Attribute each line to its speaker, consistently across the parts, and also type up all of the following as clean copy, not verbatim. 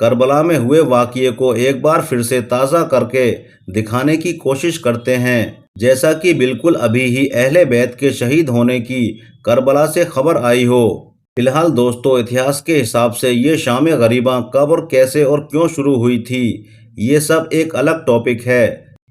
Speaker 1: کربلا میں ہوئے واقعے کو ایک بار پھر سے تازہ کر کے دکھانے کی کوشش کرتے ہیں، جیسا کہ بالکل ابھی ہی اہل بیت کے شہید ہونے کی کربلا سے خبر آئی ہو۔ فی الحال دوستو، اتہاس کے حساب سے یہ شام غریباں کب اور کیسے اور کیوں شروع ہوئی تھی، یہ سب ایک الگ ٹاپک ہے۔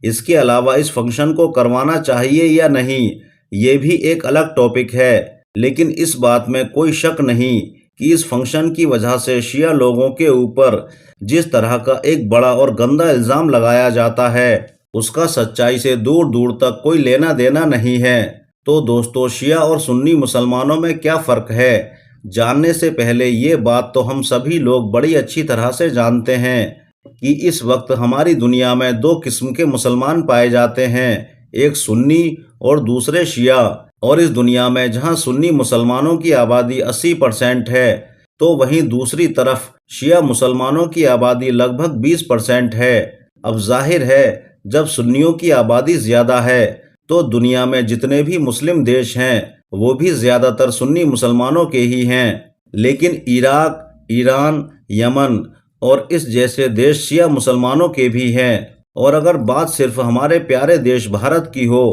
Speaker 1: اس کے علاوہ اس فنکشن کو کروانا چاہیے یا نہیں، یہ بھی ایک الگ ٹاپک ہے۔ لیکن اس بات میں کوئی شک نہیں کہ اس فنکشن کی وجہ سے شیعہ لوگوں کے اوپر جس طرح کا ایک بڑا اور گندا الزام لگایا جاتا ہے، اس کا سچائی سے دور دور تک کوئی لینا دینا نہیں ہے۔ تو دوستو، شیعہ اور سنی مسلمانوں میں کیا فرق ہے؟ جاننے سے پہلے یہ بات تو ہم سبھی لوگ بڑی اچھی طرح سے جانتے ہیں کہ اس وقت ہماری دنیا میں دو قسم کے مسلمان پائے جاتے ہیں، ایک سنی اور دوسرے شیعہ۔ اور اس دنیا میں جہاں سنی مسلمانوں کی آبادی 80% ہے، تو وہیں دوسری طرف شیعہ مسلمانوں کی آبادی لگ بھگ 20% ہے۔ اب ظاہر ہے، جب سنیوں کی آبادی زیادہ ہے تو دنیا میں جتنے بھی مسلم دیش ہیں وہ بھی زیادہ تر سنی مسلمانوں کے ہی ہیں۔ لیکن عراق، ایران، یمن اور اس جیسے دیش شیعہ مسلمانوں کے بھی ہیں۔ اور اگر بات صرف ہمارے پیارے دیش بھارت کی ہو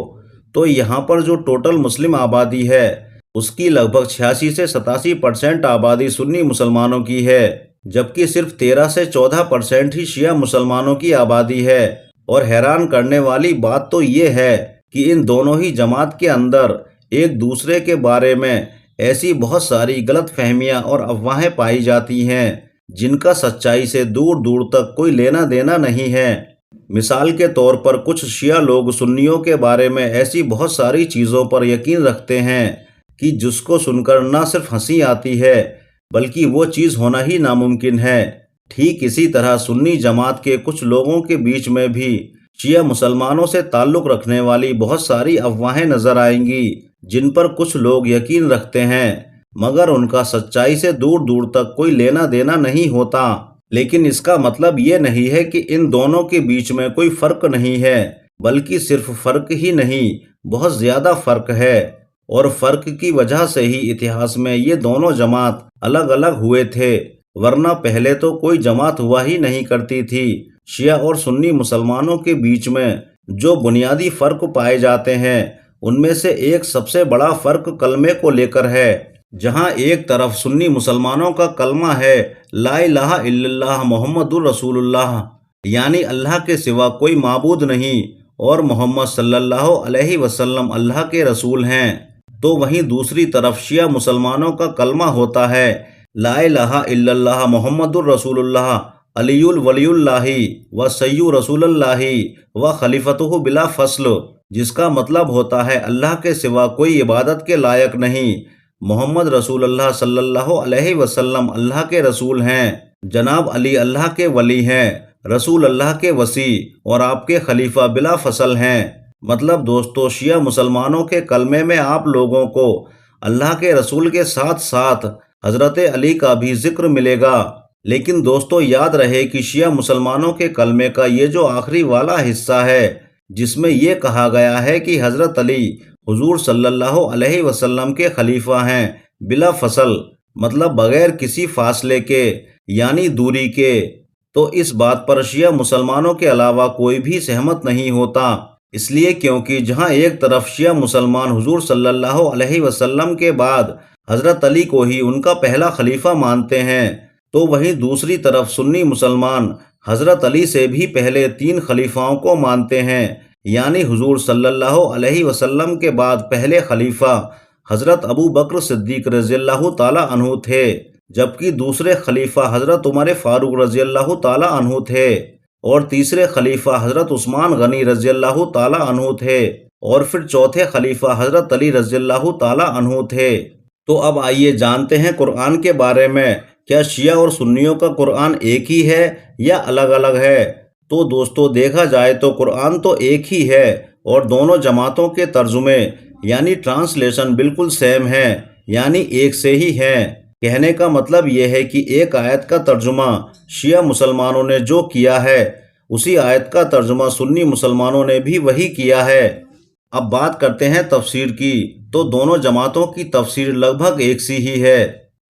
Speaker 1: تو یہاں پر جو ٹوٹل مسلم آبادی ہے اس کی لگ بھگ 86 سے 87% آبادی سنی مسلمانوں کی ہے، جبکہ صرف 13 سے 14% ہی شیعہ مسلمانوں کی آبادی ہے۔ اور حیران کرنے والی بات تو یہ ہے کہ ان دونوں ہی جماعت کے اندر ایک دوسرے کے بارے میں ایسی بہت ساری غلط فہمیاں اور افواہیں پائی جاتی ہیں جن کا سچائی سے دور دور تک کوئی لینا دینا نہیں ہے۔ مثال کے طور پر کچھ شیعہ لوگ سنیوں کے بارے میں ایسی بہت ساری چیزوں پر یقین رکھتے ہیں کہ جس کو سن کر نہ صرف ہنسی آتی ہے بلکہ وہ چیز ہونا ہی ناممکن ہے۔ ٹھیک اسی طرح سنی جماعت کے کچھ لوگوں کے بیچ میں بھی شیعہ مسلمانوں سے تعلق رکھنے والی بہت ساری افواہیں نظر آئیں گی جن پر کچھ لوگ یقین رکھتے ہیں، مگر ان کا سچائی سے دور دور تک کوئی لینا دینا نہیں ہوتا۔ لیکن اس کا مطلب یہ نہیں ہے کہ ان دونوں کے بیچ میں کوئی فرق نہیں ہے، بلکہ صرف فرق ہی نہیں، بہت زیادہ فرق ہے۔ اور فرق کی وجہ سے ہی اتہاس میں یہ دونوں جماعت الگ الگ ہوئے تھے، ورنہ پہلے تو کوئی جماعت ہوا ہی نہیں کرتی تھی۔ شیعہ اور سنی مسلمانوں کے بیچ میں جو بنیادی فرق پائے جاتے ہیں ان میں سے ایک سب سے بڑا فرق کلمے کو لے کر ہے۔ جہاں ایک طرف سنی مسلمانوں کا کلمہ ہے لا الہ الا اللہ محمد الرسول اللہ، یعنی اللہ کے سوا کوئی معبود نہیں اور محمد صلی اللہ علیہ وسلم اللہ کے رسول ہیں، تو وہیں دوسری طرف شیعہ مسلمانوں کا کلمہ ہوتا ہے لا الہ الا اللہ محمد الرسول اللہ علی ولی اللہ و سیّ رسول اللہ و خلیفتہ بلا فصل، جس کا مطلب ہوتا ہے اللہ کے سوا کوئی عبادت کے لائق نہیں، محمد رسول اللہ صلی اللہ علیہ وسلم اللہ کے رسول ہیں، جناب علی اللہ کے ولی ہیں، رسول اللہ کے وصی اور آپ کے خلیفہ بلا فصل ہیں۔ مطلب دوستو، شیعہ مسلمانوں کے کلمے میں آپ لوگوں کو اللہ کے رسول کے ساتھ ساتھ حضرت علی کا بھی ذکر ملے گا۔ لیکن دوستو یاد رہے کہ شیعہ مسلمانوں کے کلمے کا یہ جو آخری والا حصہ ہے جس میں یہ کہا گیا ہے کہ حضرت علی حضور صلی اللہ علیہ وسلم کے خلیفہ ہیں بلا فصل، مطلب بغیر کسی فاصلے کے یعنی دوری کے، تو اس بات پر شیعہ مسلمانوں کے علاوہ کوئی بھی سہمت نہیں ہوتا۔ اس لیے کیونکہ جہاں ایک طرف شیعہ مسلمان حضور صلی اللہ علیہ وسلم کے بعد حضرت علی کو ہی ان کا پہلا خلیفہ مانتے ہیں، تو وہیں دوسری طرف سنی مسلمان حضرت علی سے بھی پہلے 3 خلیفاؤں کو مانتے ہیں، یعنی حضور صلی اللہ علیہ وسلم کے بعد پہلے خلیفہ حضرت ابو بکر صدیق رضی اللہ تعالی عنہ تھے، جبکہ دوسرے خلیفہ حضرت عمر فاروق رضی اللہ تعالی عنہ تھے، اور تیسرے خلیفہ حضرت عثمان غنی رضی اللہ تعالی عنہ تھے، اور پھر چوتھے خلیفہ حضرت علی رضی اللہ تعالی عنہ تھے۔ تو اب آئیے جانتے ہیں قرآن کے بارے میں، کیا شیعہ اور سنیوں کا قرآن ایک ہی ہے یا الگ الگ ہے؟ تو دوستو دیکھا جائے تو قرآن تو ایک ہی ہے اور دونوں جماعتوں کے ترجمے یعنی ٹرانسلیشن بالکل سیم ہیں، یعنی ایک سے ہی ہیں۔ کہنے کا مطلب یہ ہے کہ ایک آیت کا ترجمہ شیعہ مسلمانوں نے جو کیا ہے اسی آیت کا ترجمہ سنی مسلمانوں نے بھی وہی کیا ہے۔ اب بات کرتے ہیں تفسیر کی، تو دونوں جماعتوں کی تفسیر لگ بھگ ایک سی ہی ہے۔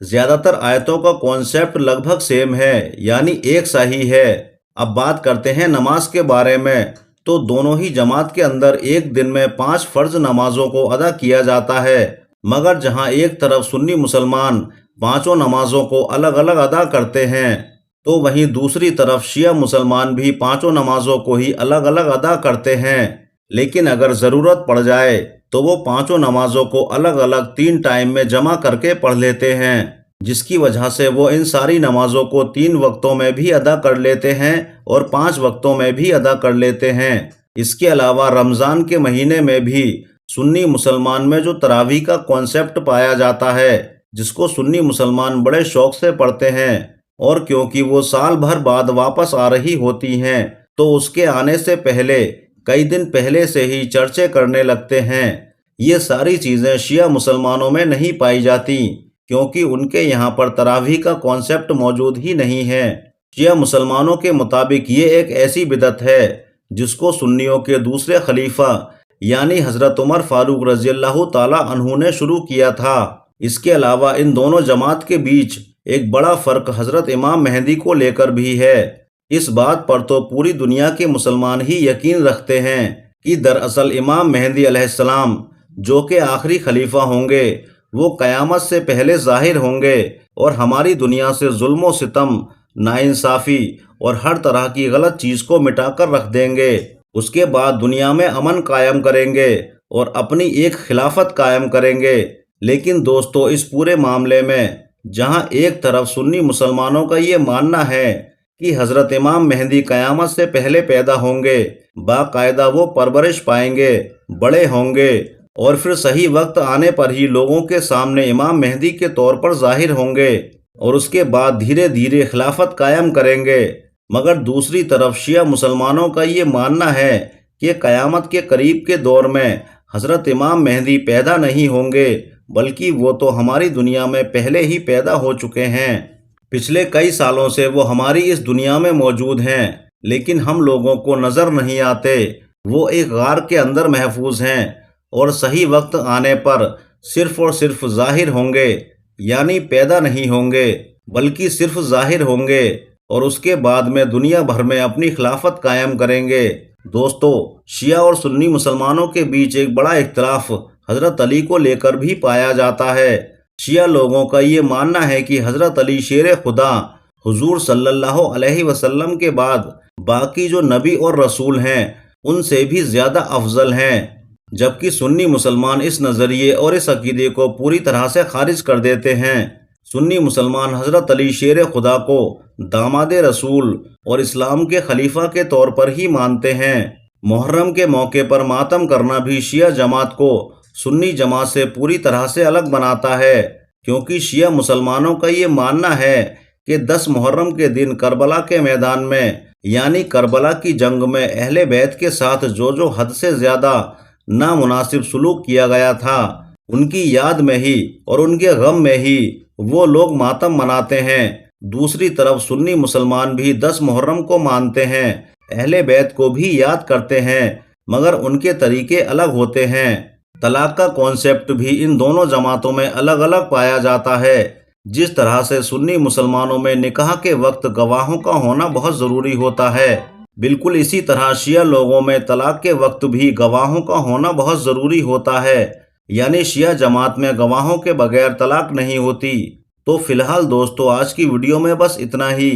Speaker 1: زیادہ تر آیتوں کا کانسیپٹ لگ بھگ سیم ہے، یعنی ایک سا ہی ہے۔ اب بات کرتے ہیں نماز کے بارے میں، تو دونوں ہی جماعت کے اندر ایک دن میں 5 فرض نمازوں کو ادا کیا جاتا ہے، مگر جہاں ایک طرف سنی مسلمان 5 نمازوں کو الگ الگ ادا کرتے ہیں، تو وہیں دوسری طرف شیعہ مسلمان بھی 5 نمازوں کو ہی الگ الگ ادا کرتے ہیں، لیکن اگر ضرورت پڑ جائے تو وہ 5 نمازوں کو الگ الگ 3 ٹائم میں جمع کر کے پڑھ لیتے ہیں، جس کی وجہ سے وہ ان ساری نمازوں کو 3 وقتوں میں بھی ادا کر لیتے ہیں اور 5 وقتوں میں بھی ادا کر لیتے ہیں۔ اس کے علاوہ رمضان کے مہینے میں بھی سنی مسلمان میں جو تراویح کا کانسیپٹ پایا جاتا ہے، جس کو سنی مسلمان بڑے شوق سے پڑھتے ہیں، اور کیونکہ وہ سال بھر بعد واپس آ رہی ہوتی ہیں تو اس کے آنے سے پہلے کئی دن پہلے سے ہی چرچے کرنے لگتے ہیں۔ یہ ساری چیزیں شیعہ مسلمانوں میں نہیں پائی جاتی، کیونکہ ان کے یہاں پر تراویح کا کانسیپٹ موجود ہی نہیں ہے۔ شیعہ مسلمانوں کے مطابق یہ ایک ایسی بدعت ہے جس کو سنیوں کے دوسرے خلیفہ یعنی حضرت عمر فاروق رضی اللہ تعالی عنہ نے شروع کیا تھا۔ اس کے علاوہ ان دونوں جماعت کے بیچ ایک بڑا فرق حضرت امام مہدی کو لے کر بھی ہے۔ اس بات پر تو پوری دنیا کے مسلمان ہی یقین رکھتے ہیں کہ دراصل امام مہدی علیہ السلام جو کہ آخری خلیفہ ہوں گے، وہ قیامت سے پہلے ظاہر ہوں گے اور ہماری دنیا سے ظلم و ستم، ناانصافی اور ہر طرح کی غلط چیز کو مٹا کر رکھ دیں گے۔ اس کے بعد دنیا میں امن قائم کریں گے اور اپنی ایک خلافت قائم کریں گے۔ لیکن دوستو، اس پورے معاملے میں جہاں ایک طرف سنی مسلمانوں کا یہ ماننا ہے کہ حضرت امام مہدی قیامت سے پہلے پیدا ہوں گے، باقاعدہ وہ پرورش پائیں گے، بڑے ہوں گے اور پھر صحیح وقت آنے پر ہی لوگوں کے سامنے امام مہدی کے طور پر ظاہر ہوں گے اور اس کے بعد دھیرے دھیرے خلافت قائم کریں گے، مگر دوسری طرف شیعہ مسلمانوں کا یہ ماننا ہے کہ قیامت کے قریب کے دور میں حضرت امام مہدی پیدا نہیں ہوں گے، بلکہ وہ تو ہماری دنیا میں پہلے ہی پیدا ہو چکے ہیں۔ پچھلے کئی سالوں سے وہ ہماری اس دنیا میں موجود ہیں، لیکن ہم لوگوں کو نظر نہیں آتے۔ وہ ایک غار کے اندر محفوظ ہیں اور صحیح وقت آنے پر صرف اور صرف ظاہر ہوں گے، یعنی پیدا نہیں ہوں گے بلکہ صرف ظاہر ہوں گے، اور اس کے بعد میں دنیا بھر میں اپنی خلافت قائم کریں گے۔ دوستو، شیعہ اور سنی مسلمانوں کے بیچ ایک بڑا اختلاف حضرت علی کو لے کر بھی پایا جاتا ہے۔ شیعہ لوگوں کا یہ ماننا ہے کہ حضرت علی شیر خدا حضور صلی اللہ علیہ وسلم کے بعد باقی جو نبی اور رسول ہیں ان سے بھی زیادہ افضل ہیں، جبکہ سنی مسلمان اس نظریے اور اس عقیدے کو پوری طرح سے خارج کر دیتے ہیں۔ سنی مسلمان حضرت علی شیر خدا کو داماد رسول اور اسلام کے خلیفہ کے طور پر ہی مانتے ہیں۔ محرم کے موقع پر ماتم کرنا بھی شیعہ جماعت کو سنی جماعت سے پوری طرح سے الگ بناتا ہے، کیونکہ شیعہ مسلمانوں کا یہ ماننا ہے کہ 10 محرم کے دن کربلا کے میدان میں یعنی کربلا کی جنگ میں اہل بیت کے ساتھ جو حد سے زیادہ نامناسب سلوک کیا گیا تھا، ان کی یاد میں ہی اور ان کے غم میں ہی وہ لوگ ماتم مناتے ہیں۔ دوسری طرف سنی مسلمان بھی 10 محرم کو مانتے ہیں، اہل بیت کو بھی یاد کرتے ہیں، مگر ان کے طریقے الگ ہوتے ہیں۔ طلاق کا کانسیپٹ بھی ان دونوں جماعتوں میں الگ الگ پایا جاتا ہے۔ جس طرح سے سنی مسلمانوں میں نکاح کے وقت گواہوں کا ہونا بہت ضروری ہوتا ہے، بالکل اسی طرح شیعہ لوگوں میں طلاق کے وقت بھی گواہوں کا ہونا بہت ضروری ہوتا ہے، یعنی شیعہ جماعت میں گواہوں کے بغیر طلاق نہیں ہوتی۔ تو فی الحال دوستو، آج کی ویڈیو میں بس اتنا ہی۔